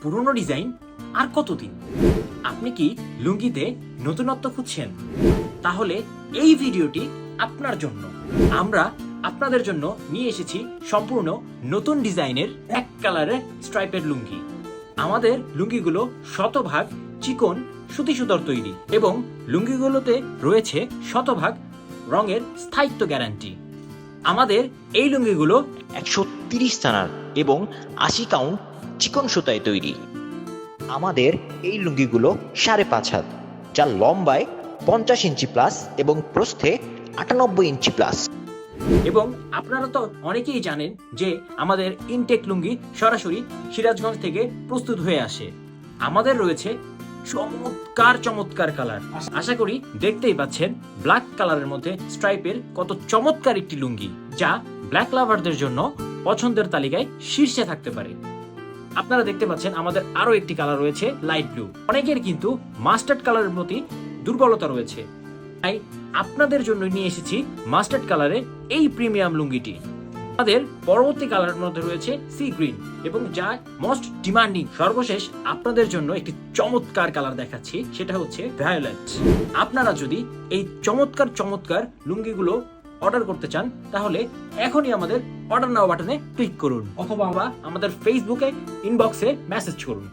পুরনো ডিজাইন আর কতদিন? আপনি কি লুঙ্গিতে নতুনত্ব খুঁজছেন? তাহলে এই ভিডিওটি আপনার জন্য। আমরা আপনাদের জন্য নিয়ে এসেছি সম্পূর্ণ নতুন ডিজাইনের এক কালারের স্ট্রাইপের লুঙ্গি। আমাদের লুঙ্গিগুলো শতভাগ চিকন সুতি সুতার তৈরি এবং লুঙ্গিগুলোতে রয়েছে শতভাগ রঙের স্থায়িত্ব গ্যারান্টি। আমাদের এই লুঙ্গিগুলো 130 টানার এবং 80 কাউন্ট চিকন সুতায় তৈরি। আমাদের এই লুঙ্গিগুলো 5.5 হাত, যা লম্বায় 50 ইঞ্চি প্লাস এবং প্রস্থে 98 ইঞ্চি প্লাস। এবং আপনারা তো অনেকেই জানেন যে আমাদের ইনটেক লুঙ্গি সরাসরি সিরাজগঞ্জ থেকে প্রস্তুত হয়ে আসে। আমাদের রয়েছে চমৎকার চমৎকার কালার। আশা করি দেখতেই পাচ্ছেন ব্ল্যাক কালারের মধ্যে স্ট্রাইপের কত চমৎকার একটি লুঙ্গি, যা ব্ল্যাক লাভারদের জন্য পছন্দের তালিকায় শীর্ষে থাকতে পারে। আপনারা দেখতে পাচ্ছেন আমাদের আরো একটি কালার রয়েছে লাইট ব্লু। অনেকের কিন্তু মাস্টার্ড কালারের প্রতি দুর্বলতা রয়েছে, তাই আপনাদের জন্য নিয়ে এসেছি মাস্টার্ড কালারের এই প্রিমিয়াম লুঙ্গিটি। আমাদের পরবর্তী কালারের মধ্যে রয়েছে সি গ্রিন এবং যা মোস্ট ডিমান্ডিং। সর্বশেষ আপনাদের জন্য একটি চমৎকার কালার দেখাচ্ছি, সেটা হচ্ছে ভায়োলেট। আপনারা যদি এই চমৎকার চমৎকার লুঙ্গিগুলো অর্ডার করতে চান তাহলে এখনই আমাদের অর্ডার নাও বাটনে ক্লিক করুন অথবা আমাদের ফেসবুকে ইনবক্সে মেসেজ করুন।